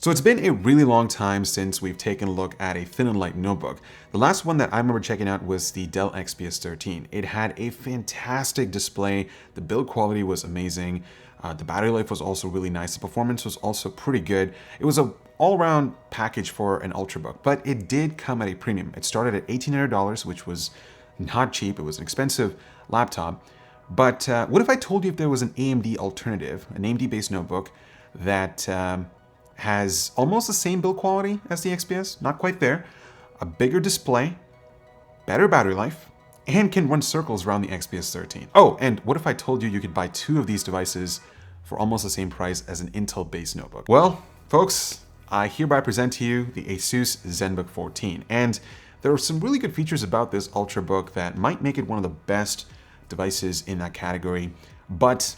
So it's been a really long time since we've taken a look at a thin and light notebook. The last one that I remember checking out was the Dell XPS 13. It had a fantastic display, the build quality was amazing, the battery life was also really nice, the performance was also pretty good. It was an all-around package for an Ultrabook, but it did come at a premium. It started at $1,800, which was not cheap, it was an expensive laptop. But what if I told you if there was an AMD alternative, an AMD-based notebook that has almost the same build quality as the XPS, not quite there, a bigger display, better battery life, and can run circles around the XPS 13. Oh, and what if I told you you could buy two of these devices for almost the same price as an Intel-based notebook? Well, folks, I hereby present to you the ASUS ZenBook 14. And there are some really good features about this Ultrabook that might make it one of the best devices in that category. But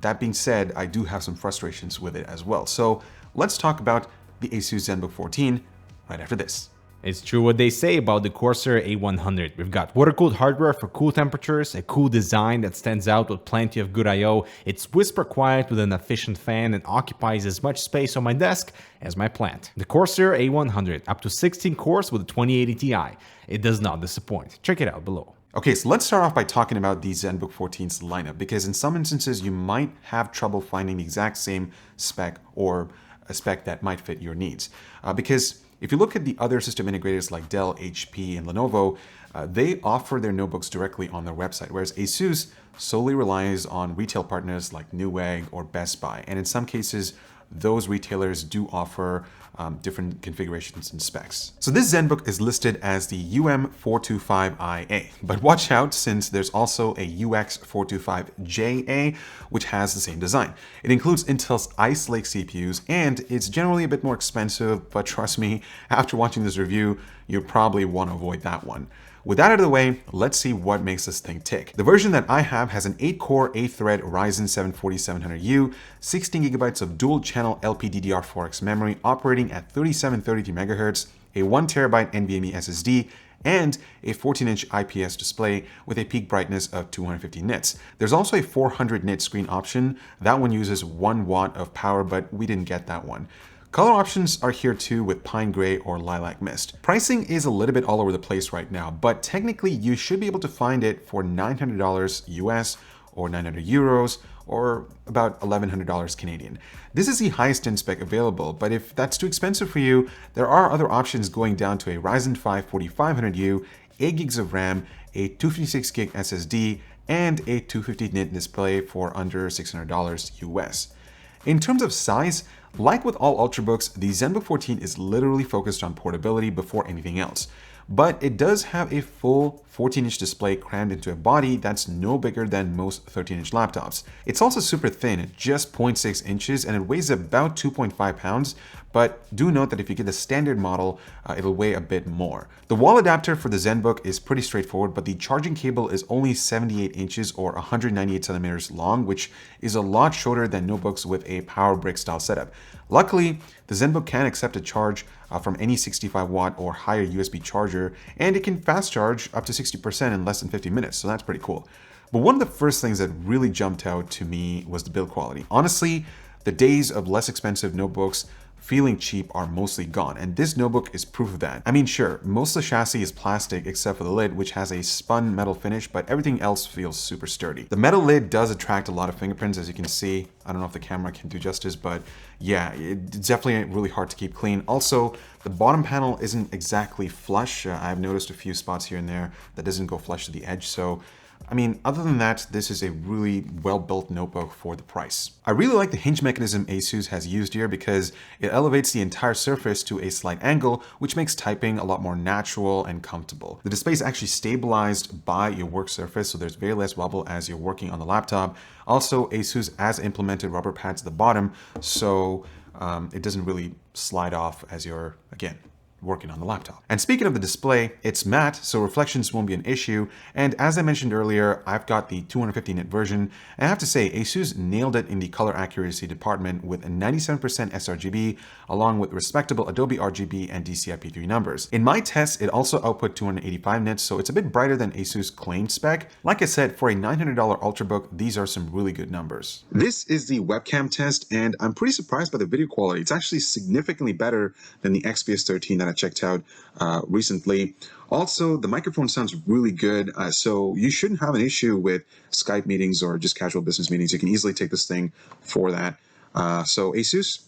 that being said, I do have some frustrations with it as well. So let's talk about the ASUS ZenBook 14 right after this. It's true what they say about the Corsair A100. We've got water-cooled hardware for cool temperatures, a cool design that stands out with plenty of good I/O. It's whisper quiet with an efficient fan and occupies as much space on my desk as my plant. The Corsair A100, up to 16 cores with a 2080 Ti. It does not disappoint. Check it out below. Okay, so let's start off by talking about the ZenBook 14's lineup, because in some instances you might have trouble finding the exact same spec or a spec that might fit your needs. Because if you look at the other system integrators like Dell, HP, and Lenovo, they offer their notebooks directly on their website, whereas ASUS solely relies on retail partners like Newegg or Best Buy. And in some cases, those retailers do offer different configurations and specs. So this ZenBook is listed as the UM425IA, but watch out since there's also a UX425JA, which has the same design. It includes Intel's Ice Lake CPUs, and it's generally a bit more expensive, but trust me, after watching this review, you probably want to avoid that one. With that out of the way, let's see what makes this thing tick. The version that I have has an 8-core, 8-thread Ryzen 7 4700U, 16GB of dual-channel LPDDR4X memory operating at 3733 MHz, a 1TB NVMe SSD, and a 14-inch IPS display with a peak brightness of 250 nits. There's also a 400 nit screen option. That one uses 1 watt of power, but we didn't get that one. Color options are here too with pine gray or lilac mist. Pricing is a little bit all over the place right now, but technically you should be able to find it for $900 US or 900 euros or about $1,100 Canadian. This is the highest end spec available, but if that's too expensive for you, there are other options going down to a Ryzen 5 4500U, 8 gigs of RAM, a 256 gig SSD, and a 250 nit display for under $600 US. In terms of size, like with all Ultrabooks, the ZenBook 14 is literally focused on portability before anything else. But it does have a full 14-inch display crammed into a body that's no bigger than most 13-inch laptops. It's also super thin at just 0.6 inches and it weighs about 2.5 pounds, but do note that if you get the standard model, it'll weigh a bit more. The wall adapter for the ZenBook is pretty straightforward, but the charging cable is only 78 inches or 198 centimeters long, which is a lot shorter than notebooks with a power brick style setup. Luckily, the ZenBook can accept a charge from any 65 watt or higher USB charger, and it can fast charge up to 60% in less than 50 minutes, so that's pretty cool. But one of the first things that really jumped out to me was the build quality. Honestly, the days of less expensive notebooks feeling cheap are mostly gone, and this notebook is proof of that. I mean, sure, most of the chassis is plastic except for the lid, which has a spun metal finish, but everything else feels super sturdy. The metal lid does attract a lot of fingerprints, as you can see. I don't know if the camera can do justice, but yeah, it's definitely really hard to keep clean. Also, the bottom panel isn't exactly flush. I've noticed a few spots here and there that doesn't go flush to the edge, so I mean, other than that, this is a really well-built notebook for the price. I really like the hinge mechanism ASUS has used here because it elevates the entire surface to a slight angle, which makes typing a lot more natural and comfortable. The display is actually stabilized by your work surface, so there's very less wobble as you're working on the laptop. Also, ASUS has implemented rubber pads at the bottom, so it doesn't really slide off as you're, again, working on the laptop. And speaking of the display, it's matte, so reflections won't be an issue. And as I mentioned earlier, I've got the 250 nit version. And I have to say, ASUS nailed it in the color accuracy department with a 97% sRGB, along with respectable Adobe RGB and DCI-P3 numbers. In my test, it also output 285 nits, so it's a bit brighter than ASUS claimed spec. Like I said, for a $900 Ultrabook, these are some really good numbers. This is the webcam test, and I'm pretty surprised by the video quality. It's actually significantly better than the XPS 13 that I checked out recently. Also, the microphone sounds really good, so you shouldn't have an issue with Skype meetings or just casual business meetings. You can easily take this thing for that. So ASUS,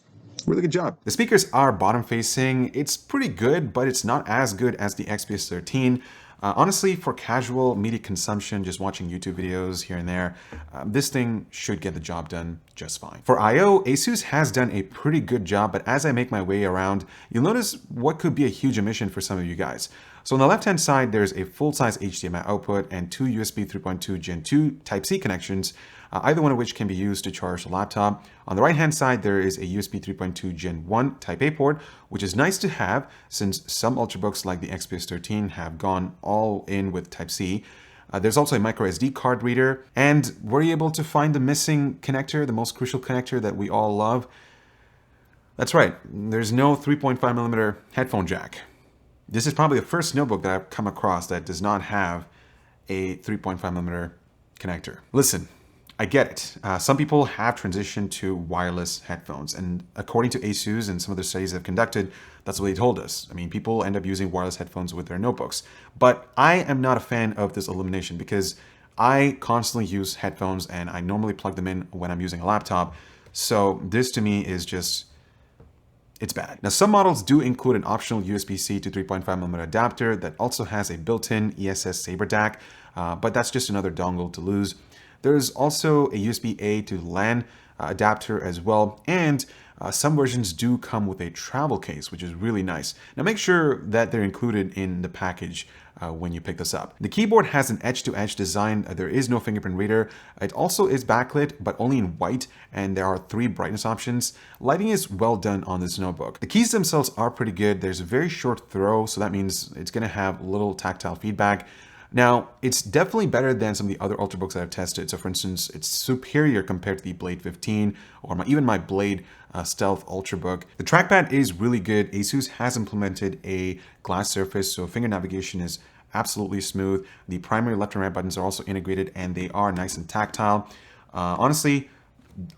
really good job. The speakers are bottom facing. It's pretty good, but it's not as good as the XPS 13. Honestly, for casual media consumption, just watching YouTube videos here and there, this thing should get the job done just fine. For I/O, ASUS has done a pretty good job, but as I make my way around, you'll notice what could be a huge omission for some of you guys. So on the left-hand side, there's a full-size HDMI output and two USB 3.2 Gen 2 Type-C connections, either one of which can be used to charge the laptop. On the right-hand side, there is a USB 3.2 Gen 1 Type-A port, which is nice to have since some Ultrabooks like the XPS 13 have gone all in with Type-C. There's also a micro SD card reader. And were you able to find the missing connector, the most crucial connector that we all love? That's right, there's no 3.5mm headphone jack. This is probably the first notebook that I've come across that does not have a 3.5mm connector. Listen, I get it. Some people have transitioned to wireless headphones, and according to ASUS and some of the studies I've conducted, that's what they told us. I mean, people end up using wireless headphones with their notebooks. But I am not a fan of this elimination because I constantly use headphones and I normally plug them in when I'm using a laptop. So this to me is just, it's bad. Now, some models do include an optional USB-C to 3.5mm adapter that also has a built-in ESS Saber DAC, but that's just another dongle to lose. There's also a USB-A to LAN adapter as well, and some versions do come with a travel case, which is really nice. Now make sure that they're included in the package when you pick this up. The keyboard has an edge-to-edge design. There is no fingerprint reader. It also is backlit, but only in white, and there are 3 brightness options. Lighting is well done on this notebook. The keys themselves are pretty good. There's a very short throw, so that means it's gonna have little tactile feedback. Now, it's definitely better than some of the other Ultrabooks that I've tested. So for instance, it's superior compared to the Blade 15 or even my Blade Stealth Ultrabook. The trackpad is really good. ASUS has implemented a glass surface, so finger navigation is absolutely smooth. The primary left and right buttons are also integrated and they are nice and tactile. Honestly,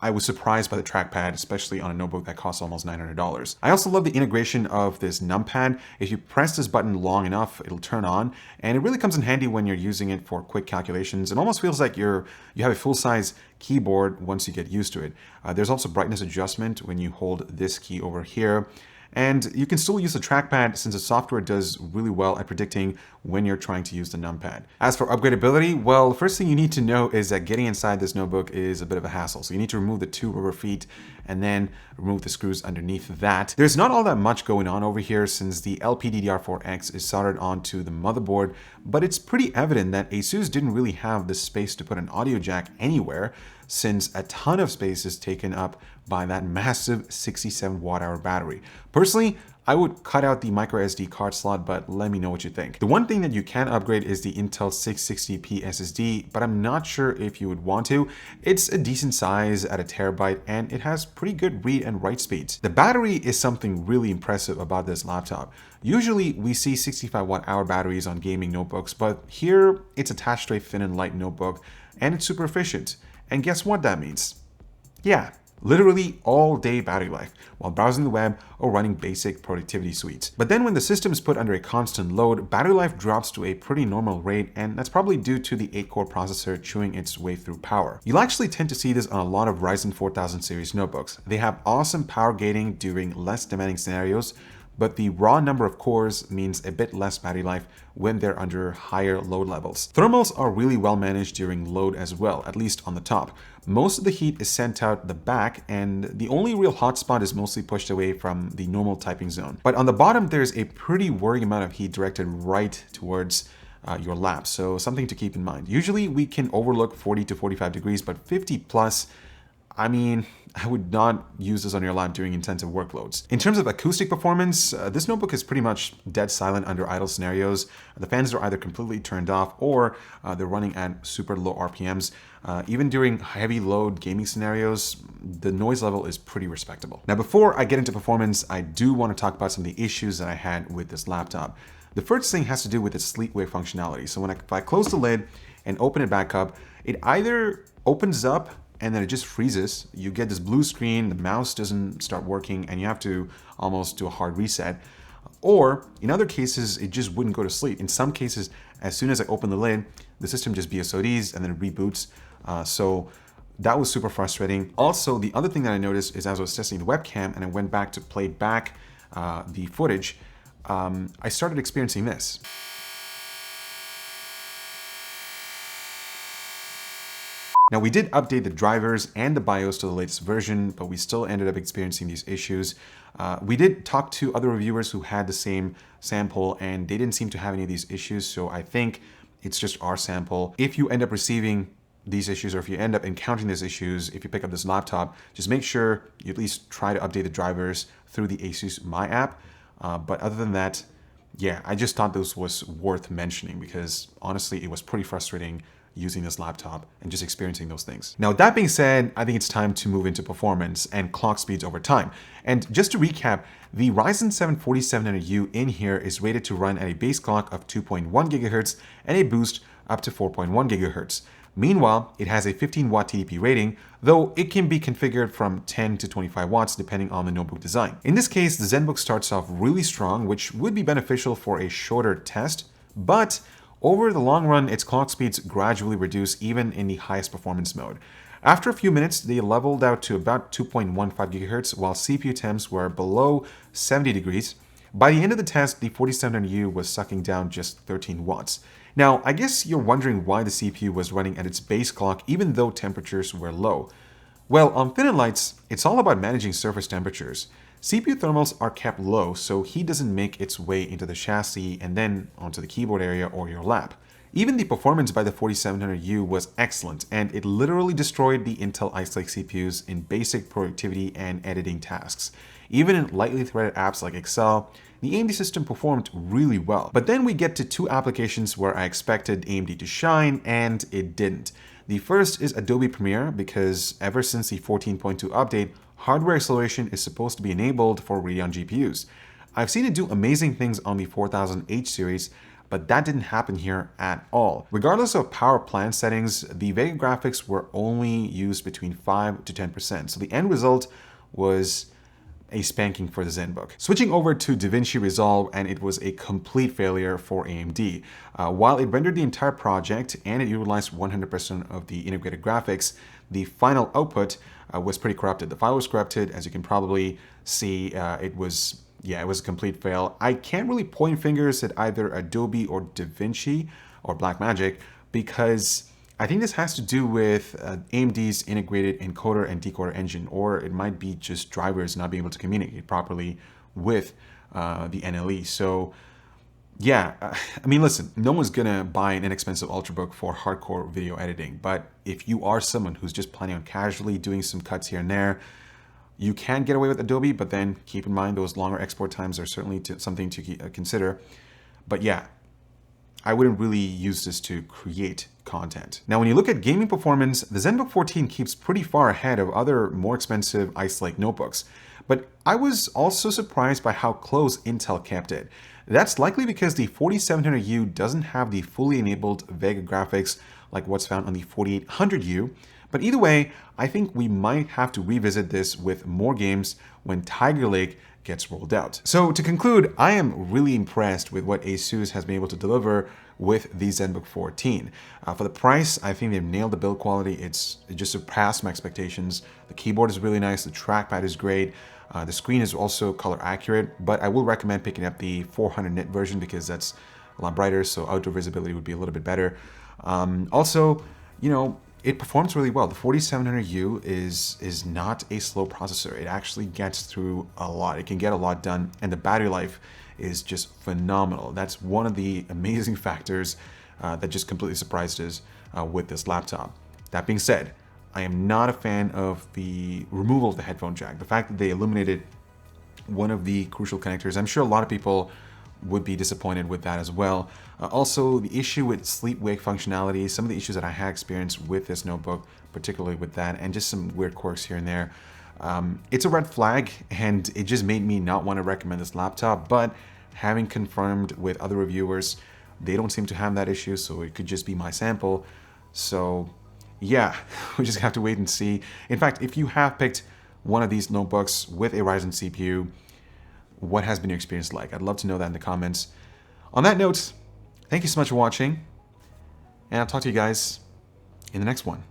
I was surprised by the trackpad, especially on a notebook that costs almost $900. I also love the integration of this numpad. If you press this button long enough, it'll turn on, and it really comes in handy when you're using it for quick calculations. It almost feels like you have a full-size keyboard once you get used to it. There's also brightness adjustment when you hold this key over here. And you can still use the trackpad since the software does really well at predicting when you're trying to use the numpad. As for upgradability, well, the first thing you need to know is that getting inside this notebook is a bit of a hassle. So you need to remove the 2 rubber feet and then remove the screws underneath that. There's not all that much going on over here since the LPDDR4X is soldered onto the motherboard, but it's pretty evident that ASUS didn't really have the space to put an audio jack anywhere, since a ton of space is taken up by that massive 67 watt-hour battery. Personally, I would cut out the micro SD card slot, but let me know what you think. The one thing that you can upgrade is the Intel 660p SSD, but I'm not sure if you would want to. It's a decent size at 1 terabyte, and it has pretty good read and write speeds. The battery is something really impressive about this laptop. Usually we see 65 watt-hour batteries on gaming notebooks, but here it's attached to a thin and light notebook, and it's super efficient. And guess what that means? Yeah, literally all day battery life while browsing the web or running basic productivity suites. But then when the system is put under a constant load, battery life drops to a pretty normal rate, and that's probably due to the 8-core processor chewing its way through power. You'll actually tend to see this on a lot of Ryzen 4000 series notebooks. They have awesome power gating during less demanding scenarios, but the raw number of cores means a bit less battery life when they're under higher load levels. Thermals are really well managed during load as well, at least on the top. Most of the heat is sent out the back, and the only real hotspot is mostly pushed away from the normal typing zone. But on the bottom, there's a pretty worrying amount of heat directed right towards your lap, so something to keep in mind. Usually we can overlook 40 to 45 degrees, but 50 plus, I mean, I would not use this on your lap during intensive workloads. In terms of acoustic performance, this notebook is pretty much dead silent under idle scenarios. The fans are either completely turned off or they're running at super low RPMs. Even during heavy load gaming scenarios, the noise level is pretty respectable. Now, before I get into performance, I do want to talk about some of the issues that I had with this laptop. The first thing has to do with its sleep wave functionality. So if I close the lid and open it back up, it either opens up and then it just freezes. You get this blue screen, the mouse doesn't start working, and you have to almost do a hard reset. Or in other cases, it just wouldn't go to sleep. In some cases, as soon as I open the lid, the system just BSODs and then it reboots. So that was super frustrating. Also, the other thing that I noticed is as I was testing the webcam and I went back to play back the footage, I started experiencing this. Now, we did update the drivers and the BIOS to the latest version, but we still ended up experiencing these issues. We did talk to other reviewers who had the same sample and they didn't seem to have any of these issues, so I think it's just our sample. If you end up receiving these issues or if you end up encountering these issues, if you pick up this laptop, just make sure you at least try to update the drivers through the ASUS My app. But other than that, yeah, I just thought this was worth mentioning because honestly, it was pretty frustrating using this laptop and just experiencing those things. Now, that being said, I think it's time to move into performance and clock speeds over time. And just to recap, the Ryzen 7 4700U in here is rated to run at a base clock of 2.1 gigahertz and a boost up to 4.1 gigahertz. Meanwhile, it has a 15-watt TDP rating, though it can be configured from 10 to 25 watts depending on the notebook design. In this case, the ZenBook starts off really strong, which would be beneficial for a shorter test, but over the long run, its clock speeds gradually reduce even in the highest performance mode. After a few minutes, they leveled out to about 2.15 GHz, while CPU temps were below 70 degrees. By the end of the test, the 4700U was sucking down just 13 watts. Now, I guess you're wondering why the CPU was running at its base clock even though temperatures were low. Well, on thinner lights, it's all about managing surface temperatures. CPU thermals are kept low so heat doesn't make its way into the chassis and then onto the keyboard area or your lap. Even the performance by the 4700U was excellent, and it literally destroyed the Intel Ice Lake CPUs in basic productivity and editing tasks. Even in lightly threaded apps like Excel, the AMD system performed really well. But then we get to two applications where I expected AMD to shine and it didn't. The first is Adobe Premiere, because ever since the 14.2 update, hardware acceleration is supposed to be enabled for Radeon GPUs. I've seen it do amazing things on the 4000H series, but that didn't happen here at all. Regardless of power plan settings, the Vega graphics were only used between 5 to 10%, so the end result was a spanking for the ZenBook. Switching over to DaVinci Resolve, and it was a complete failure for AMD. While it rendered the entire project and it utilized 100% of the integrated graphics, the final output was pretty corrupted. The file was corrupted, as you can probably see. It was a complete fail. I can't really point fingers at either Adobe or DaVinci or Blackmagic because I think this has to do with AMD's integrated encoder and decoder engine, or it might be just drivers not being able to communicate properly with the NLE. So yeah, I mean, listen, no one's gonna buy an inexpensive Ultrabook for hardcore video editing, but if you are someone who's just planning on casually doing some cuts here and there, you can get away with Adobe, but then keep in mind those longer export times are certainly something to consider. But yeah, I wouldn't really use this to create content. Now, when you look at gaming performance, the ZenBook 14 keeps pretty far ahead of other more expensive Ice Lake notebooks. But I was also surprised by how close Intel kept it. That's likely because the 4700U doesn't have the fully enabled Vega graphics like what's found on the 4800U. But either way, I think we might have to revisit this with more games when Tiger Lake gets rolled out. So to conclude, I am really impressed with what ASUS has been able to deliver with the ZenBook 14. For the price, I think they've nailed the build quality. It just surpassed my expectations. The keyboard is really nice. The trackpad is great. The screen is also color accurate, but I will recommend picking up the 400 nit version because that's a lot brighter, so outdoor visibility would be a little bit better. Also, it performs really well. The 4700U is not a slow processor. It actually gets through a lot. It can get a lot done, and the battery life is just phenomenal. That's one of the amazing factors that just completely surprised us with this laptop. That being said, I am not a fan of the removal of the headphone jack. The fact that they eliminated one of the crucial connectors. I'm sure a lot of people would be disappointed with that as well. Also, the issue with sleep-wake functionality, some of the issues that I had experienced with this notebook, particularly with that, and just some weird quirks here and there. It's a red flag, and it just made me not want to recommend this laptop, but having confirmed with other reviewers, they don't seem to have that issue, so it could just be my sample. So yeah, we just have to wait and see. In fact, if you have picked one of these notebooks with a Ryzen CPU, what has been your experience like? I'd love to know that in the comments. On that note, thank you so much for watching, and I'll talk to you guys in the next one.